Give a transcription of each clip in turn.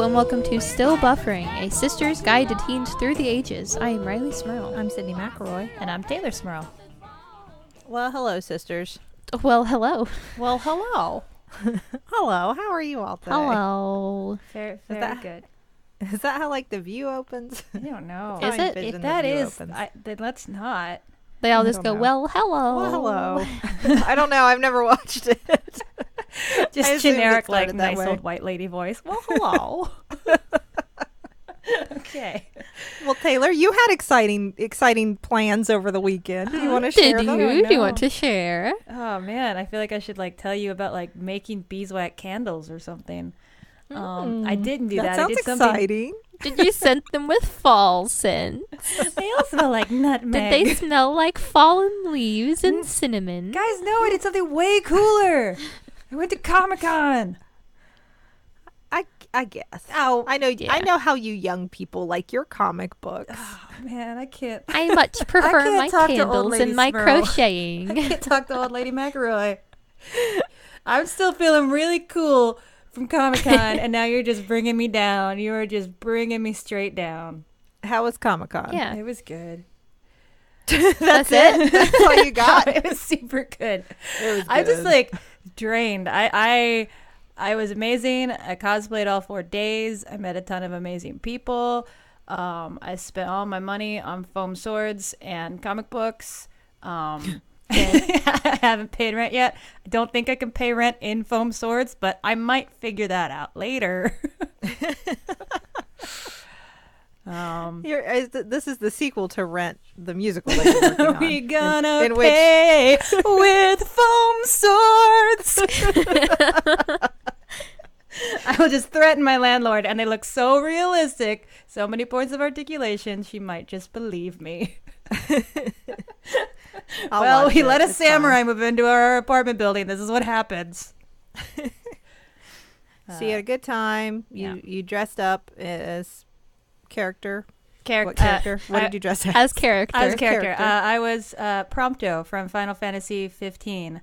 and welcome to Still Buffering, a sister's guide to teens through the ages. I am Riley Smirl. I'm Sydnee McElroy. And I'm Taylor Smirl. Well, hello, sisters. Well, hello. Well, hello. Hello, how are you all today? Hello. Very that- good. Is that how, like, The View opens? I don't know. Is it? If that is, then let's not. They all I just don't go, know. well, hello. Well, hello. I don't know. I've never watched it. I Just assumed it generic, like, started that nice way. old white lady voice. Well, hello. Okay. Well, Taylor, you had exciting plans over the weekend. Do you want to share Did them? you? No. Do you want to share? Oh, man. I feel like I should, like, tell you about, like, making beeswax candles or something. I didn't do that. That sounds I did something. exciting. Did you scent them with fall scents? They all smell like nutmeg. Did they smell like fallen leaves and cinnamon? Guys, no, I did something way cooler. I went to Comic-Con. I guess. Oh, I know. Yeah. I know how you young people like your comic books. oh, man, I can't. I much prefer can't my talk to old candles lady and my Smirl. crocheting. I can't talk to old lady McElroy. I'm still feeling really cool from Comic-Con, and now you're just bringing me down. You are just bringing me straight down. How was Comic-Con? Yeah. It was good. That's it. That's all you got. It was super good. It was I just good. like drained. I was amazing. I cosplayed all 4 days. I met a ton of amazing people. I spent all my money on foam swords and comic books. I haven't paid rent yet. I don't think I can pay rent in foam swords, but I might figure that out later. This is the sequel to Rent, the musical that you're working on. We gonna in which pay with foam swords. I will just threaten my landlord, and they look so realistic. So many points of articulation, she might just believe me. I'll watch we it. let a It's samurai move into our apartment building. This is what happens. fine. So you had a good time. You dressed up as character. What character? What did you dress as? As character. As character. Character. I was Prompto from Final Fantasy 15.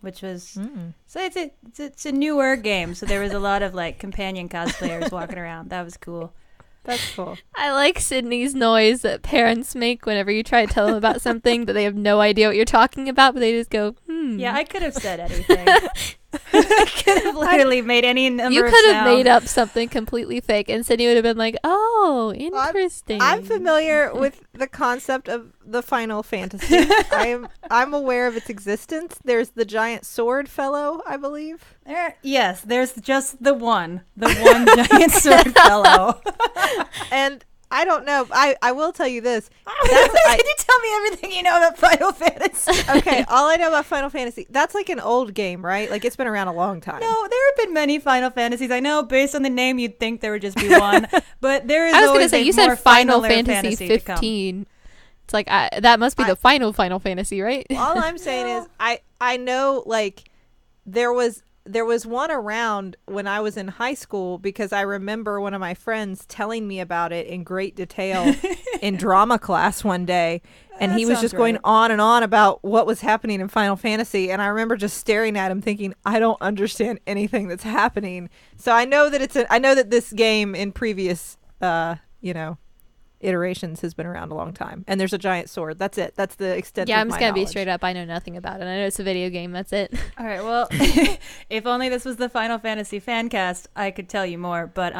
Which was so it's a newer game, so there was a lot of like companion cosplayers walking around. That was cool. That's cool. I like Sydney's noise that parents make whenever you try to tell them about something that they have no idea what you're talking about, but they just go, Yeah, I could have said anything. I could have literally made any number You of could have sounds. made up something completely fake, and Sydney would have been like, oh, interesting. I'm familiar with the concept of the Final Fantasy. I'm aware of its existence. There's the giant sword fellow, I believe. Yes, there's just the one giant sword fellow. And I don't know. I will tell you this. Can you tell me everything you know about Final Fantasy? Okay, all I know about Final Fantasy, that's like an old game, right? Like it's been around a long time. No, there have been many Final Fantasies. I know based on the name you'd think there would just be one, but there is I was going to always say, a you more said Final finaler Fantasy to come. 15. It's like, that must be the final Fantasy, right? All I'm saying is I know like there was one around when I was in high school because I remember one of my friends telling me about it in great detail in drama class one day. And That he was sounds just going right. on and on about what was happening in Final Fantasy. And I remember just staring at him thinking, I don't understand anything that's happening. So I know that I know that this game in previous, iterations has been around a long time. And there's a giant sword. That's it. That's the extent Yeah, of I'm just my going to be knowledge. straight up. I know nothing about it. I know it's a video game. That's it. All right, well, if only this was the Final Fantasy fan cast, I could tell you more. But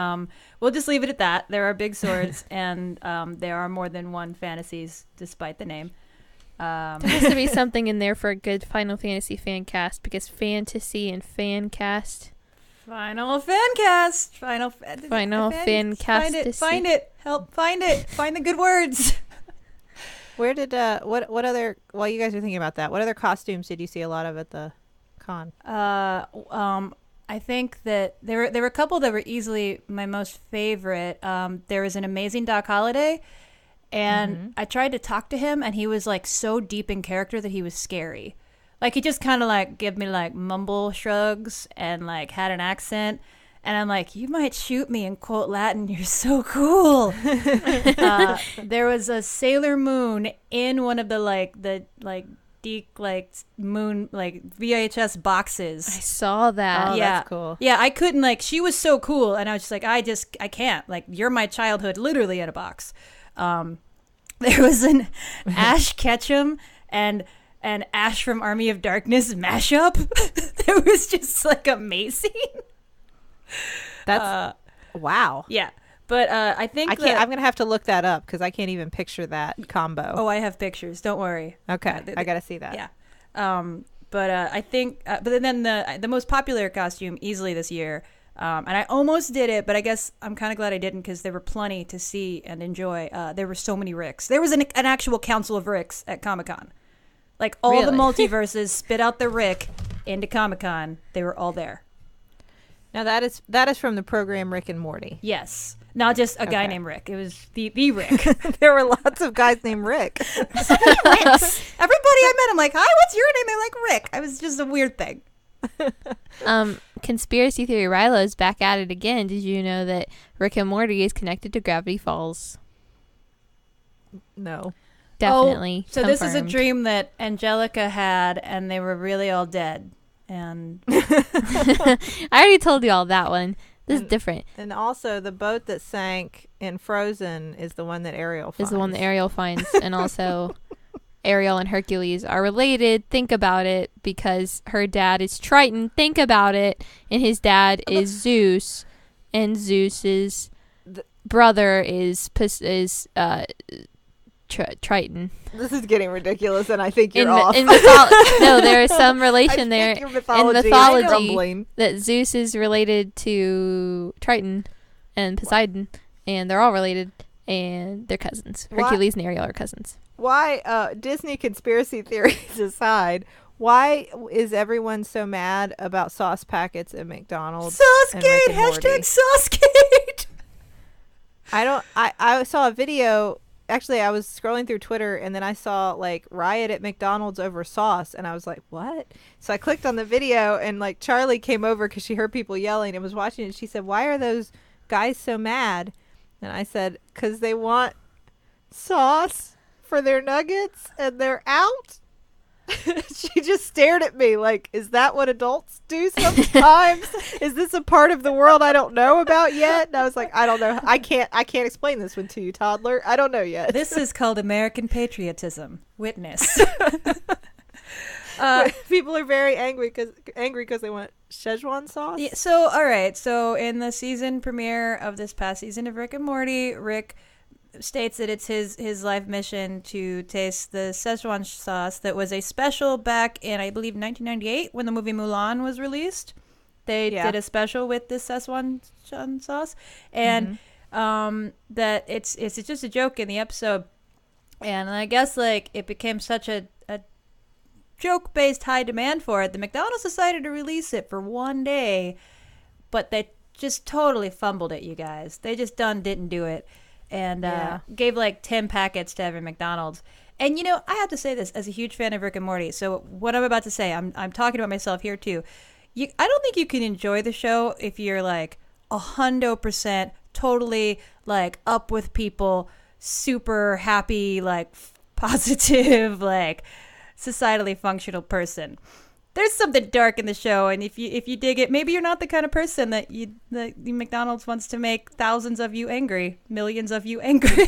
we'll just leave it at that. There are big swords, and there are more than one fantasies, despite the name. There has to be something in there for a good Final Fantasy fan cast, because fantasy and fan cast. Final fan cast. Final fan Fancast-icy. Find it. Help find it. Find the good words. Where did what other, while you guys are thinking about that, what other costumes did you see a lot of at the con? I think that there were a couple that were easily my most favorite. There was an amazing Doc Holliday, and I tried to talk to him, and he was like so deep in character that he was scary. Like he just kind of like gave me like mumble shrugs and like had an accent. And I'm like, you might shoot me and quote Latin. You're so cool. There was a Sailor Moon in one of the like moon like VHS boxes. I saw that. Oh, Yeah. that's cool. Yeah, I couldn't like. She was so cool, and I was just like, I can't. Like, you're my childhood, literally in a box. There was an Ash Ketchum and an Ash from Army of Darkness mashup. That was just like amazing. That's wow. Yeah, but I think I'm gonna have to look that up because I can't even picture that combo. Oh, I have pictures. Don't worry. Okay, I gotta see that. Yeah. But I think, but then the most popular costume easily this year, and I almost did it, but I guess I'm kind of glad I didn't because there were plenty to see and enjoy. There were so many Ricks. There was an actual council of Ricks at Comic-Con. Like, all the Really? multiverses spit out the Rick into Comic-Con. They were all there. Now that is from the program Rick and Morty. Yes. Not just a guy Okay. named Rick. It was the Rick. There were lots of guys named Rick. Ricks. Everybody I met, I'm like, hi, what's your name? They're like, Rick. It was just a weird thing. Conspiracy Theory Rilo is back at it again. Did you know that Rick and Morty is connected to Gravity Falls? No. Definitely. Oh, so this is a confirmed. dream that Angelica had, and they were really all dead. And I already told you all that one. This is And- different. And also, the boat that sank in Frozen is the one that Ariel finds. Is the one that Ariel finds, and also Ariel and Hercules are related. Think about it, because her dad is Triton. Think about it, and his dad is Zeus, and Zeus's brother is Triton. This is getting ridiculous, and I think you're In off. no, there is some relation there Your in mythology is mythology crumbling. that Zeus is related to Triton and Poseidon, and they're all related, and they're cousins. Why- Hercules and Ariel are cousins. Why, Disney conspiracy theories aside, why is everyone so mad about sauce packets at McDonald's? and Rick Saucegate, and Morty? hashtag Saucegate. I saw a video. Actually, I was scrolling through Twitter, and then I saw like riot at McDonald's over sauce, and I was like, what? So I clicked on the video, and like Charlie came over because she heard people yelling and was watching it. She said, why are those guys so mad? And I said, because they want sauce for their nuggets and they're out. She just stared at me like, is that what adults do sometimes? Is this a part of the world I don't know about yet? And I was like, I don't know. I can't explain this one to you, toddler. I don't know yet. This is called American patriotism. Witness. People are very angry because they want Szechuan sauce. Yeah, so, all right. So, in the season premiere of this past season of Rick and Morty, Rick states that it's his life mission to taste the Szechuan sauce that was a special back in, I believe, 1998 when the movie Mulan was released. They did a special with this Szechuan sauce, and that it's just a joke in the episode. And I guess like it became such a joke-based high demand for it, the McDonald's decided to release it for one day, but they just totally fumbled it, you guys. They just didn't do it. And gave like 10 packets to every McDonald's. And, you know, I have to say this as a huge fan of Rick and Morty. So what I'm about to say, I'm talking about myself here too. I don't think you can enjoy the show if you're like 100% totally like up with people, super happy, like positive, like societally functional person. There's something dark in the show, and if you dig it, maybe you're not the kind of person that the McDonald's wants to make thousands of you angry, millions of you angry.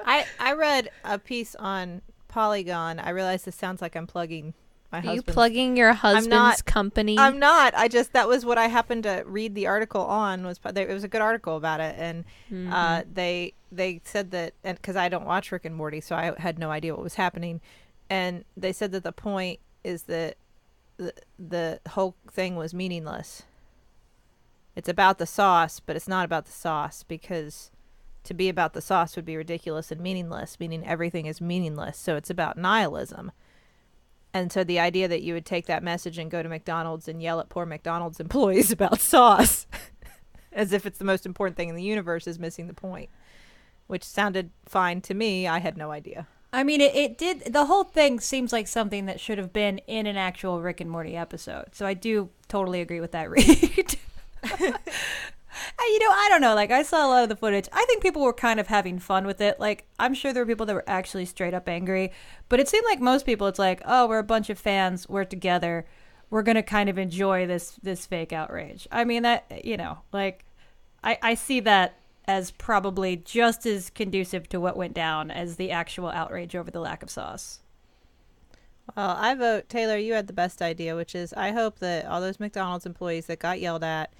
I read a piece on Polygon. I realize this sounds like I'm plugging my Are you husband's. plugging your husband's company? I'm not. That was what I happened to read the article on. It was a good article about it, and they said that, and because I don't watch Rick and Morty, so I had no idea what was happening, and they said that the point is that the whole thing was meaningless. It's about the sauce, but it's not about the sauce, because to be about the sauce would be ridiculous and meaningless, meaning everything is meaningless. So it's about nihilism. And so the idea that you would take that message and go to McDonald's and yell at poor McDonald's employees about sauce as if it's the most important thing in the universe is missing the point, which sounded fine to me. I had no idea. I mean, it did. The whole thing seems like something that should have been in an actual Rick and Morty episode. So I do totally agree with that read. And I don't know. Like, I saw a lot of the footage. I think people were kind of having fun with it. Like, I'm sure there were people that were actually straight up angry, but it seemed like most people, it's like, oh, we're a bunch of fans, we're together, we're gonna kind of enjoy this fake outrage. I mean, that, like, I see that as probably just as conducive to what went down as the actual outrage over the lack of sauce. Well, I vote, Taylor, you had the best idea, which is I hope that all those McDonald's employees that got yelled at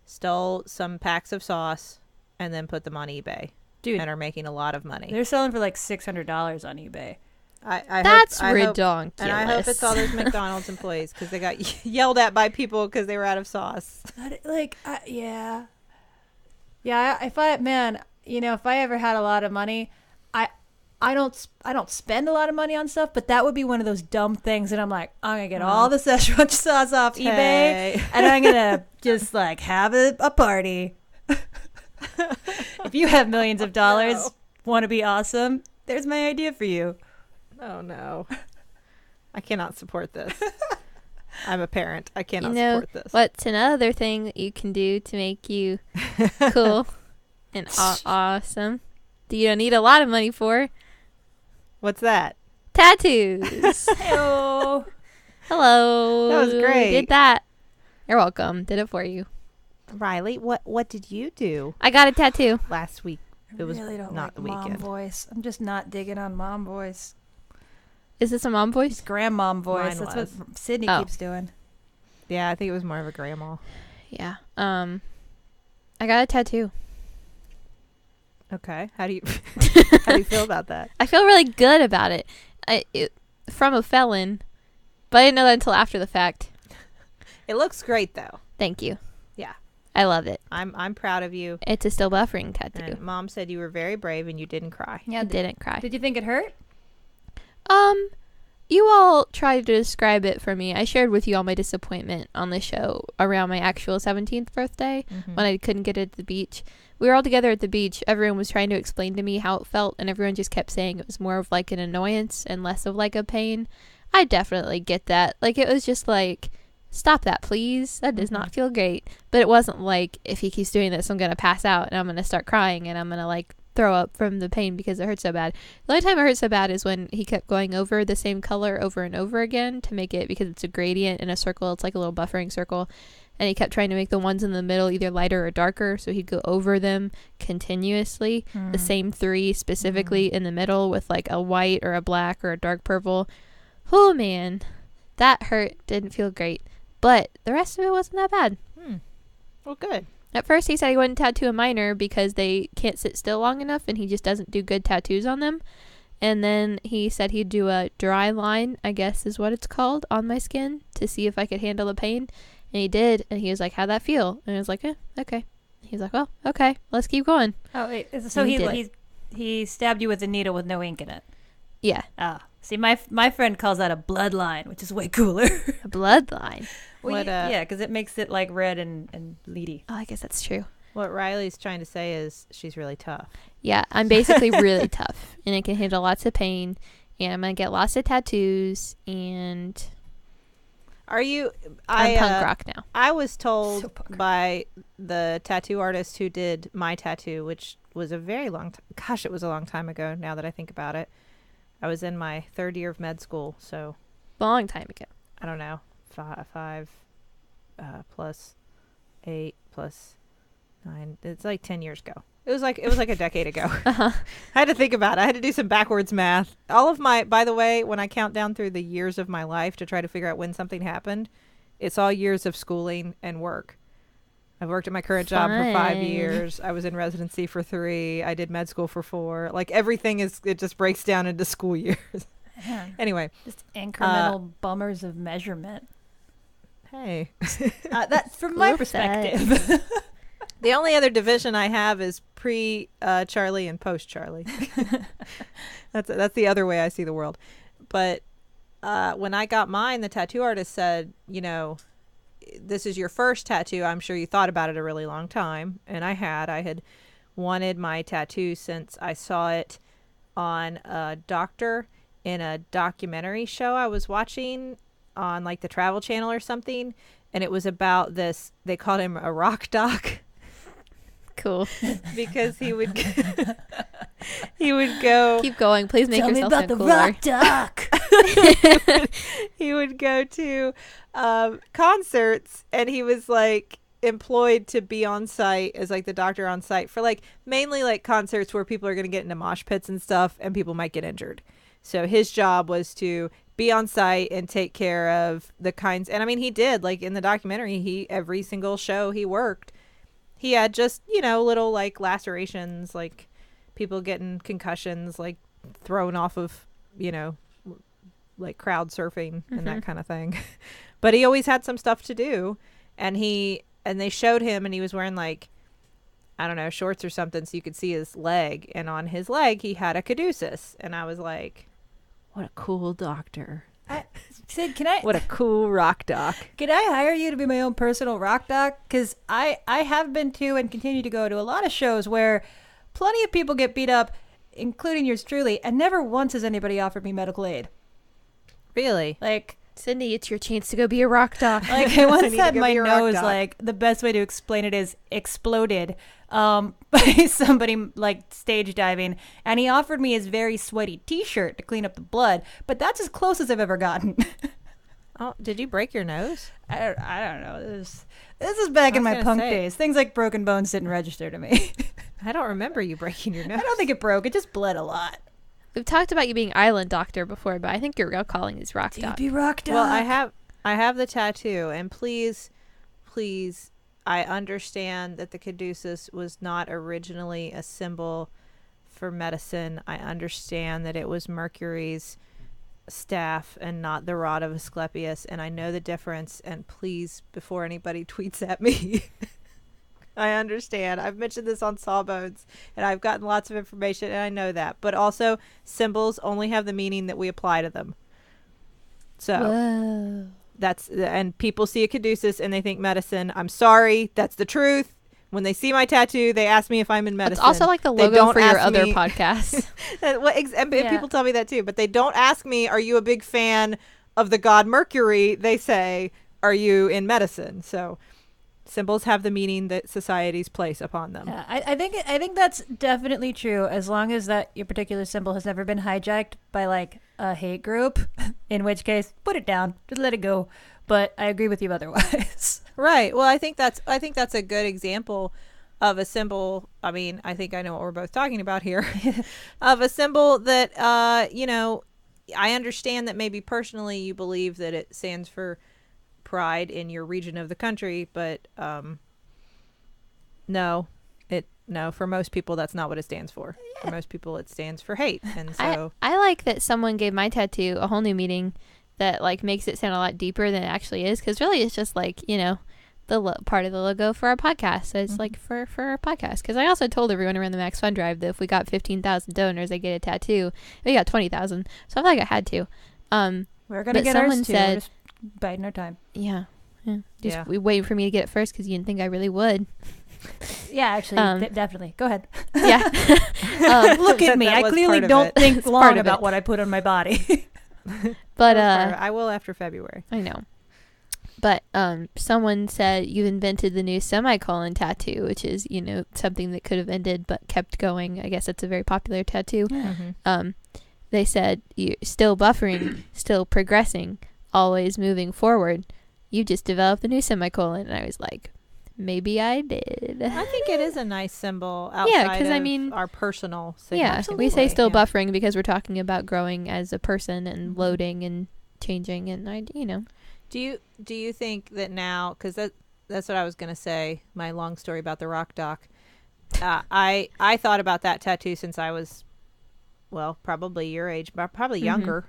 stole some packs of sauce and then put them on eBay. Dude, and are making a lot of money. They're selling for like $600 on eBay. That's ridiculous. And I hope it's all those McDonald's employees because they got yelled at by people because they were out of sauce. Yeah. If I ever had a lot of money, I don't spend a lot of money on stuff, but that would be one of those dumb things that I'm like, I'm gonna get all the Szechuan sauce off eBay, and I'm gonna just like have a party. If you have millions of dollars, want to be awesome, there's my idea for you. Oh no, I cannot support this. I'm a parent. I cannot support this. What's another thing that you can do to make you cool and awesome that you don't need a lot of money for? What's that? Tattoos. Hello. Hello. That was great. Did that. You're welcome. Did it for you. Riley, what did you do I got a tattoo. last week? It was really don't not like the mom weekend. voice. I'm just not digging on mom voice. Is this a mom voice? Grandmom voice. Mine That's was. what Sydney keeps doing. Yeah, I think it was more of a grandma. Yeah. I got a tattoo. Okay. How do you feel about that? I feel really good about it. From a felon, but I didn't know that until after the fact. It looks great though. Thank you. Yeah. I love it. I'm proud of you. It's a still buffering tattoo. And Mom said you were very brave and you didn't cry. Yeah, I didn't cry. Did you think it hurt? You all tried to describe it for me. I shared with you all my disappointment on the show around my actual 17th birthday when I couldn't get it at the beach. We were all together at the beach. Everyone was trying to explain to me how it felt, and everyone just kept saying it was more of like an annoyance and less of like a pain. I definitely get that. Like, it was just like, stop that, please. That does not feel great. But it wasn't like, if he keeps doing this, I'm going to pass out and I'm going to start crying and I'm going to like throw up from the pain because it hurts so bad. The only time it hurt so bad is when he kept going over the same color over and over again to make it, because it's a gradient in a circle. It's like a little buffering circle. And he kept trying to make the ones in the middle either lighter or darker, so he'd go over them continuously. The same 3 specifically in the middle with like a white or a black or a dark purple. Oh man, that hurt. Didn't feel great. But the rest of it wasn't that bad. Well, good. At first he said he wouldn't tattoo a minor because they can't sit still long enough and he just doesn't do good tattoos on them. And then he said he'd do a dry line, I guess is what it's called, on my skin to see if I could handle the pain. And he did, and he was like, how'd that feel? And I was like, okay. He's like, well, okay, let's keep going. Oh, wait. So And he stabbed you with a needle with no ink in it. Yeah. Ah. See, my friend calls that a bloodline, which is way cooler. A bloodline. What, yeah, because it makes it like red and bleedy. Oh, I guess that's true. What Riley's trying to say is she's really tough. Yeah, I'm basically really tough, and I can handle lots of pain, and I'm going to get lots of tattoos, and Are you? I'm punk rock now. I was told So punk rock. by the tattoo artist who did my tattoo, which was a very long time. Gosh, it was a long time ago now that I think about it. I was in my 3rd year of med school, so Long time ago. I don't know, 5 plus 8 plus 9. It's like 10 years ago. It was like a decade ago. I had to think about it. I had to do some backwards math. All of my, by the way, when I count down through the years of my life to try to figure out when something happened, it's all years of schooling and work. I've worked at my current job for 5 Fun. years. I was in residency for 3. I did med school for 4. Like everything it just breaks down into school years. Man, Anyway, just incremental bummers of measurement. hey. That's from my Oops. perspective. The only other division I have is pre-Charlie and post-Charlie. That's the other way I see the world. But when I got mine, the tattoo artist said, this is your first tattoo. I'm sure you thought about it a really long time. And I had wanted my tattoo since I saw it on a doctor in a documentary show I was watching on like the Travel Channel or something. And it was about this, they called him a rock doc. Cool. because he would he would go Keep going. Please make Tell me yourself about the sound cooler. rock doc. he would go to concerts, and he was like employed to be on site as like the doctor on site for like mainly like concerts where people are going to get into mosh pits and stuff and people might get injured. So his job was to be on site and take care of the kinds, and I mean he did, like in the documentary, he every single show he worked, he had just, you know, little like lacerations, like people getting concussions, like thrown off of, you know, like crowd surfing and that kind of thing. But he always had some stuff to do, and they showed him, and he was wearing like, I don't know, shorts or something so you could see his leg, and on his leg he had a caduceus, and I was like, what a cool doctor. Sid, What a cool rock doc. can I hire you to be my own personal rock doc? Because I have been to and continue to go to a lot of shows where plenty of people get beat up, including yours truly, and never once has anybody offered me medical aid. Really? Like, Sydney, it's your chance to go be a rock doc. Like I once need to had go my be a rock nose, doc. like the best way to explain it is exploded by somebody like stage diving, and he offered me his very sweaty T-shirt to clean up the blood. But that's as close as I've ever gotten. Oh, did you break your nose? I don't know. This is back in my gonna punk say. days. Things like broken bones didn't register to me. I don't remember you breaking your nose. I don't think it broke. It just bled a lot. We've talked about you being island doctor before, but I think your real calling is rock doc. DP rock doc. Well, I have the tattoo, and please, I understand that the caduceus was not originally a symbol for medicine. I understand that it was Mercury's staff and not the rod of Asclepius, and I know the difference, and please, before anybody tweets at me, I understand. I've mentioned this on Sawbones, and I've gotten lots of information, and I know that. But also, symbols only have the meaning that we apply to them. So Whoa. and people see a caduceus and they think medicine. I'm sorry, that's the truth. When they see my tattoo, they ask me if I'm in medicine. It's also like the They logo don't for your ask other me- podcasts. And Yeah. people tell me that too, but they don't ask me, are you a big fan of the god Mercury? They say, are you in medicine? So symbols have the meaning that societies place upon them. Yeah, I think that's definitely true, as long as that your particular symbol has never been hijacked by like a hate group, in which case put it down, just let it go. But I agree with you otherwise. Right. Well, I think that's a good example of a symbol. I mean, I think I know what we're both talking about here. Of a symbol that you know, I understand that maybe personally you believe that it stands for pride in your region of the country, but no, for most people that's not what it stands for. For most people it stands for hate. And so I like that someone gave my tattoo a whole new meaning that like makes it sound a lot deeper than it actually is, because really it's just like, you know, the part of the logo for our podcast. So it's like for our podcast, because I also told everyone around the Max Fun Drive that if we got 15,000 donors I get a tattoo. We got 20,000, so I feel like I had to. We're gonna But get someone ours too. said- We're just biding our time. Yeah. Just Yeah. we waiting for me to get it first because you didn't think I really would. Yeah, actually, definitely. Go ahead. Yeah. Look at me. That I was clearly part of don't it. think It's part long of about it. what I put on my body. But I will after February. I know. But someone said you invented the new semicolon tattoo, which is, you know, something that could have ended but kept going. I guess that's a very popular tattoo. Mm-hmm. They said you're still buffering, still progressing, always moving forward. You just developed the new semicolon. And I was like, maybe I did. I think it is a nice symbol Yeah, outside 'cause I of mean- our personal Yeah, signal. we say still Yeah. buffering because we're talking about growing as a person and loading and changing, and you know. Do you think that now, because that's what I was going to say, my long story about the rock doc, I thought about that tattoo since I was, well, probably your age, but probably younger,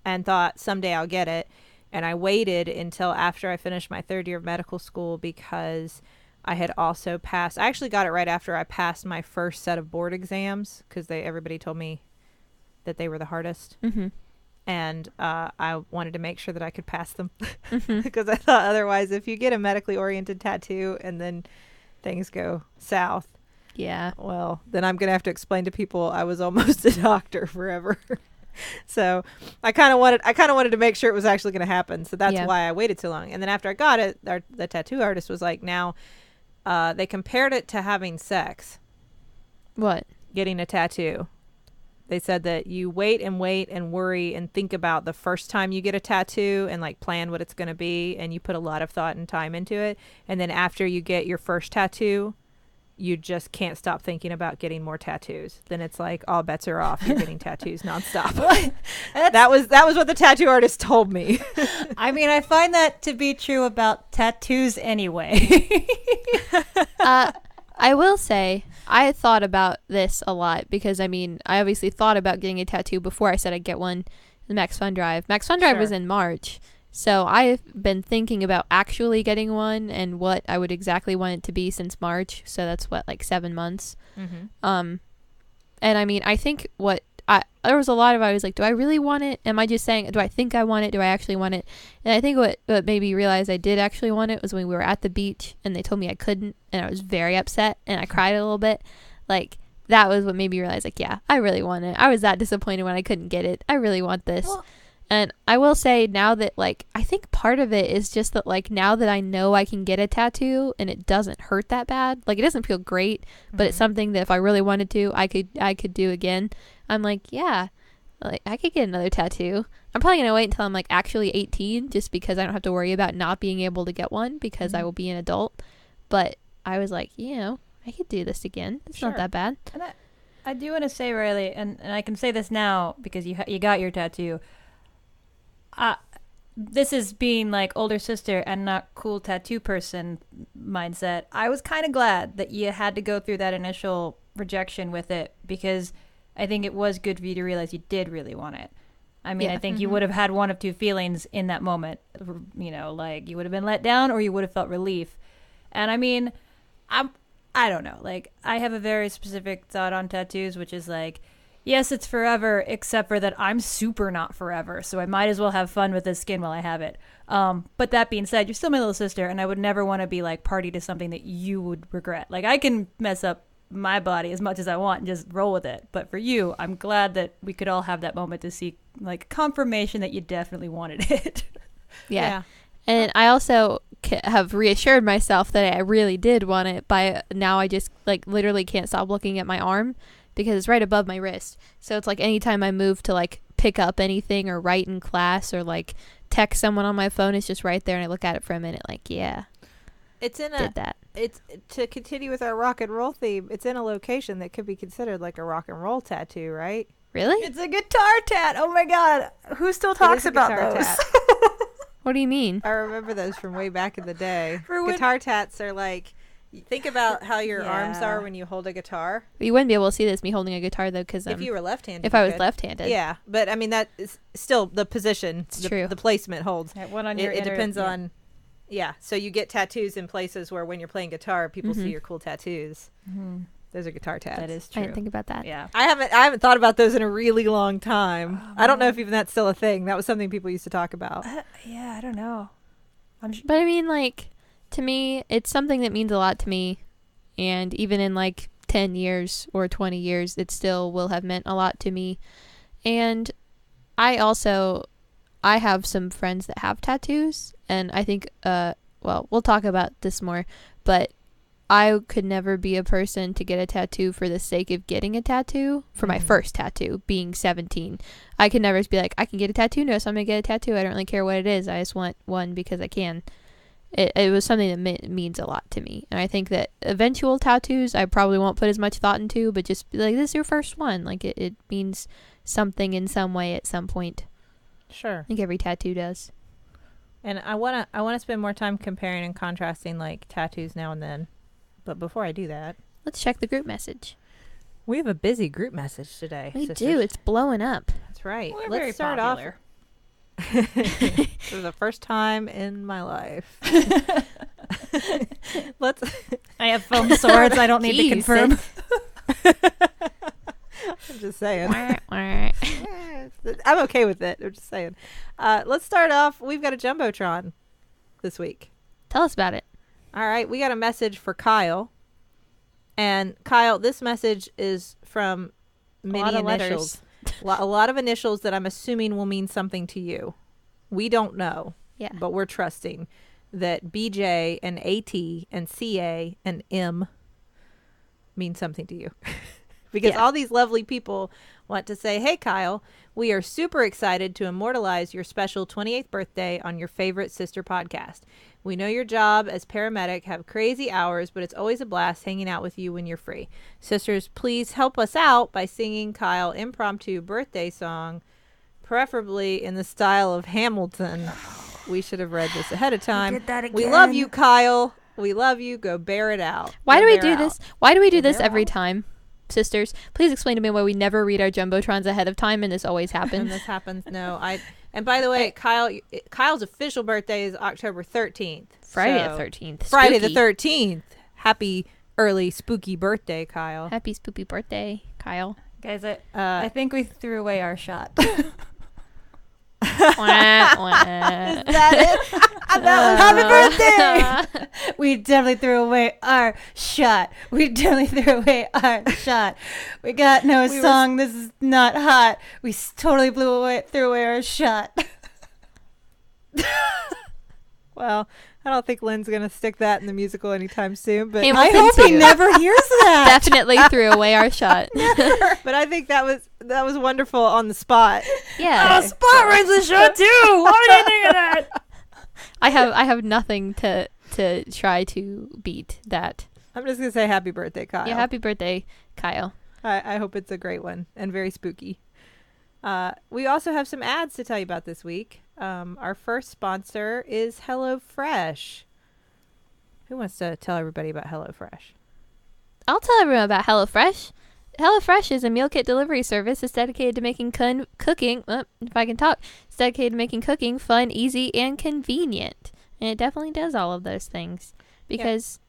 and thought someday I'll get it. And I waited until after I finished my third year of medical school, because I had also passed. I actually got it right after I passed my first set of board exams, because everybody told me that they were the hardest. Mm-hmm. And I wanted to make sure that I could pass them, Mm-hmm. because I thought otherwise, if you get a medically oriented tattoo and then things go south, Yeah. well, then I'm going to have to explain to people I was almost a doctor forever. So I kind of wanted to make sure it was actually going to happen. So that's Yeah. why I waited so long. And then after I got it, the tattoo artist was like, now they compared it to having sex, What? getting a tattoo. They said that you wait and worry and think about the first time you get a tattoo and like plan what it's going to be, and you put a lot of thought and time into it. And then after you get your first tattoo, you just can't stop thinking about getting more tattoos. Then it's like all bets are off. You're getting tattoos nonstop. that was what the tattoo artist told me. I mean, I find that to be true about tattoos anyway. I will say I thought about this a lot because, I mean, I obviously thought about getting a tattoo before I said I'd get one. The Max Fun Drive. Max Fun Drive was in March. So I've been thinking about actually getting one and what I would exactly want it to be since March. So that's what, like 7 months. And I mean, I think there was a lot of, I was like, do I really want it? Am I just saying, do I think I want it? Do I actually want it? And I think what made me realize I did actually want it was when we were at the beach and they told me I couldn't, and I was very upset and I cried a little bit. Like, that was what made me realize, like, yeah, I really want it. I was that disappointed when I couldn't get it. I really want this. Well, and I will say now that, like, I think part of it is just that, like, now that I know I can get a tattoo and it doesn't hurt that bad, like, it doesn't feel great, but it's something that if I really wanted to, I could do again. I'm like, yeah, like, I could get another tattoo. I'm probably going to wait until I'm, like, actually 18 just because I don't have to worry about not being able to get one because I will be an adult. But I was like, you know, I could do this again. It's not that bad. And I do want to say, Riley, and I can say this now because you got your tattoo. This is being like older sister and not cool tattoo person mindset. I was kind of glad that you had to go through that initial rejection with it because I think it was good for you to realize you did really want it. I mean, I think you would have had one of two feelings in that moment. You know, like you would have been let down or you would have felt relief. And I mean, I don't know. Like, I have a very specific thought on tattoos, which is like, yes, it's forever, except for that I'm super not forever, so I might as well have fun with this skin while I have it. But that being said, you're still my little sister, and I would never want to be like party to something that you would regret. Like, I can mess up my body as much as I want and just roll with it. But for you, I'm glad that we could all have that moment to see like confirmation that you definitely wanted it. Yeah. And I also have reassured myself that I really did want it by now. I just like literally can't stop looking at my arm because it's right above my wrist. So it's like anytime I move to like pick up anything or write in class or like text someone on my phone, it's just right there and I look at it for a minute like, yeah, it's in did that. It's to continue with our rock and roll theme. It's in a location that could be considered like a rock and roll tattoo, right? Really? It's a guitar tat. Oh my God. Who still talks about those? What do you mean? I remember those from way back in the day. Guitar tats are like, think about how your arms are when you hold a guitar. You wouldn't be able to see this, me holding a guitar, though, because if you were left-handed. If I was left-handed. Yeah, but I mean, that is still the position. It's true. The placement holds. Yeah, one on it depends on, so you get tattoos in places where when you're playing guitar, people see your cool tattoos. Mm-hmm. Those are guitar tats. That is true. I didn't think about that. Yeah. I haven't thought about those in a really long time. I don't know if even that's still a thing. That was something people used to talk about. Yeah, I don't know. But I mean, like, to me, it's something that means a lot to me. And even in like 10 years or 20 years, it still will have meant a lot to me. And I have some friends that have tattoos. And I think, well, we'll talk about this more. But I could never be a person to get a tattoo for the sake of getting a tattoo for my first tattoo, being 17. I could never just be like, I can get a tattoo. No, so I'm going to get a tattoo. I don't really care what it is. I just want one because I can. It was something that means a lot to me. And I think that eventual tattoos, I probably won't put as much thought into, but just be like, this is your first one. Like, it means something in some way at some point. Sure. I think every tattoo does. And I wanna spend more time comparing and contrasting, like, tattoos now and then. But before I do that, let's check the group message. We have a busy group message today. We do. It's blowing up. That's right. Let's start off. For the first time in my life. I have foam swords. I don't need to confirm. I'm just saying. I'm okay with it. I'm just saying. Let's start off. We've got a Jumbotron this week. Tell us about it. All right, we got a message for Kyle. And Kyle, this message is from many initials. A lot of initials that I'm assuming will mean something to you. We don't know, but we're trusting. that BJ and AT and CA and M mean something to you. Because all these lovely people want to say, hey, Kyle, we are super excited to immortalize your special 28th birthday on your favorite sister podcast. We know your job as paramedic have crazy hours, but it's always a blast hanging out with you when you're free. Sisters, please help us out by singing Kyle impromptu birthday song, preferably in the style of Hamilton. We should have read this ahead of time. Did that again. We love you, Kyle. We love you. Go bear it out. Why Go do we bear do out. this? Why do we do Go this bear every out. time? Sisters, please explain to me why we never read our jumbotrons ahead of time and this always And happens. this happens. No, and by the way, Kyle's official birthday is October 13th. Friday so- the 13th. Friday the Spooky. 13th. Happy early spooky birthday, Kyle. Happy spooky birthday, Kyle. Guys, I think we threw away our shot. Wah, wah. That it? Happy birthday! We definitely threw away our shot. We definitely threw away our shot. We got no song. This is not hot. We totally threw away our shot. Well, I don't think Lynn's going to stick that in the musical anytime soon, but Hey, I Hamilton hope he too. never hears that. Definitely threw away our shot. but I think that was wonderful on the spot. Yeah. Spot runs the shot too. Why did I think of that? I have nothing to try to beat that. I'm just going to say happy birthday, Kyle. Yeah, happy birthday, Kyle. I hope it's a great one and very spooky. We also have some ads to tell you about this week. Our first sponsor is HelloFresh. Who wants to tell everybody about HelloFresh? I'll tell everyone about HelloFresh. HelloFresh is a meal kit delivery service that's dedicated to making cooking, if I can talk, it's dedicated to making cooking fun, easy, and convenient. And it definitely does all of those things. Because,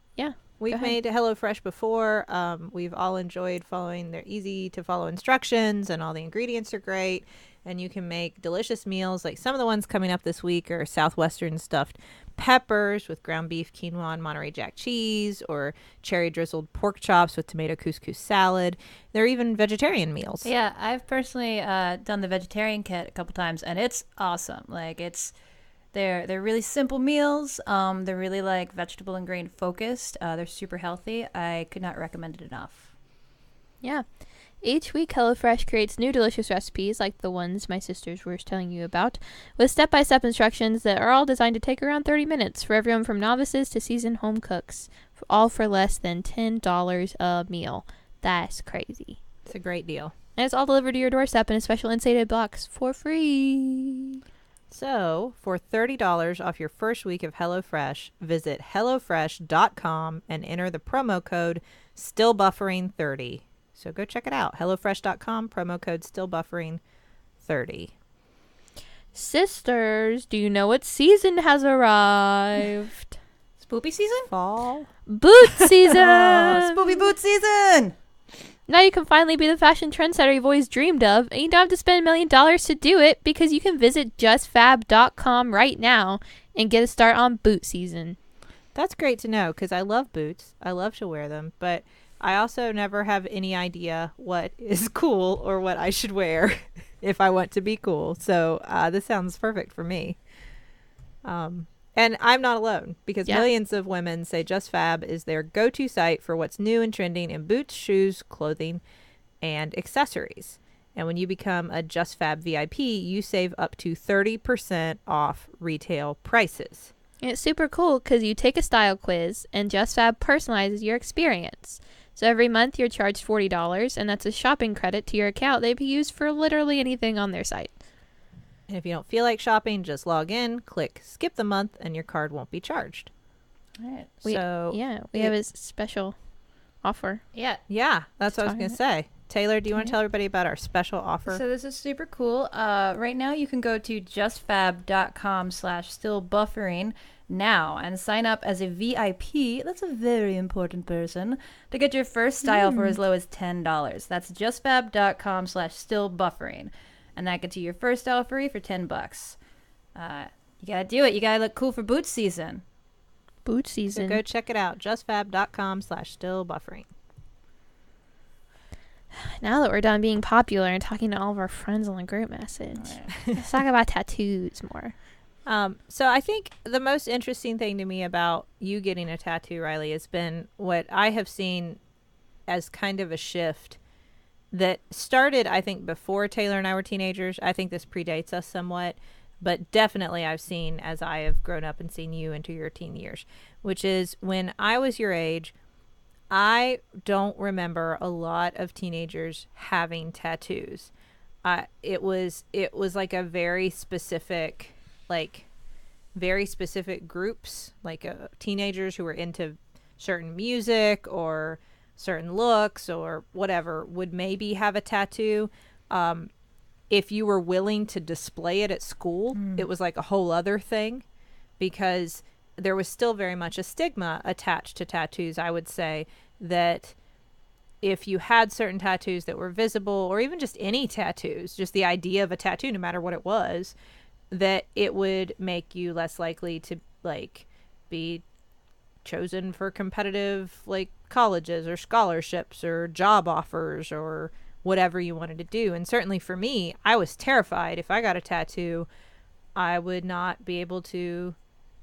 We've ahead. made HelloFresh before. We've all enjoyed following their easy to follow instructions, and all the ingredients are great. And you can make delicious meals. Like some of the ones coming up this week are Southwestern stuffed peppers with ground beef, quinoa, and Monterey Jack cheese, or cherry drizzled pork chops with tomato couscous salad. They're even vegetarian meals. Yeah, I've personally done the vegetarian kit a couple times, and it's awesome. Like they're really simple meals. They're really like vegetable and grain focused. They're super healthy. I could not recommend it enough. yeah. Each week, HelloFresh creates new delicious recipes like the ones my sisters were telling you about, with step-by-step instructions that are all designed to take around 30 minutes for everyone from novices to seasoned home cooks, all for less than $10 a meal. That's crazy. It's a great deal. And it's all delivered to your doorstep in a special insulated box for free. So, for $30 off your first week of HelloFresh, visit HelloFresh.com and enter the promo code StillBuffering30. So go check it out. HelloFresh.com, promo code StillBuffering30. Sisters, do you know what season has arrived? Spoopy season? Fall? Boot season! Spoopy boot season! Now you can finally be the fashion trendsetter you've always dreamed of, and you don't have to spend $1 million to do it because you can visit justfab.com right now and get a start on boot season. That's great to know because I love boots. I love to wear them, but I also never have any idea what is cool or what I should wear if I want to be cool. So this sounds perfect for me. And I'm not alone because millions of women say Just Fab is their go-to site for what's new and trending in boots, shoes, clothing, and accessories. And when you become a Just Fab VIP, you save up to 30% off retail prices. And it's super cool because you take a style quiz and Just Fab personalizes your experience. So every month you're charged $40, and that's a shopping credit to your account that can be used for literally anything on their site. And if you don't feel like shopping, just log in, click skip the month, and your card won't be charged. All right. We So have a special offer. Yeah. yeah, that's what I was going to say. Taylor, do you want to Yeah. tell everybody about our special offer? So this is super cool. Right now you can go to justfab.com/stillbuffering now and sign up as a VIP. That's a very important person to get your first style for as low as $10. That's justfab.com/stillbuffering. And that gets you your first style free for $10. You gotta do it. You gotta look cool for boot season. Boot So season. go check it out. justfab.com/stillbuffering. Now that we're done being popular and talking to all of our friends on the group message, let's talk about tattoos more. So I think the most interesting thing to me about you getting a tattoo, Riley, has been what I have seen as kind of a shift that started, I think, before Taylor and I were teenagers. I think this predates us somewhat, but definitely I've seen as I have grown up and seen you into your teen years, which is when I was your age, I don't remember a lot of teenagers having tattoos. It was like a very specific, groups, teenagers who were into certain music or certain looks or whatever would maybe have a tattoo. If you were willing to display it at school, it was like a whole other thing, because there was still very much a stigma attached to tattoos. I would say that if you had certain tattoos that were visible, or even just any tattoos, just the idea of a tattoo, no matter what it was, that it would make you less likely to be chosen for competitive colleges or scholarships or job offers or whatever you wanted to do. And certainly for me, I was terrified if I got a tattoo, I would not be able to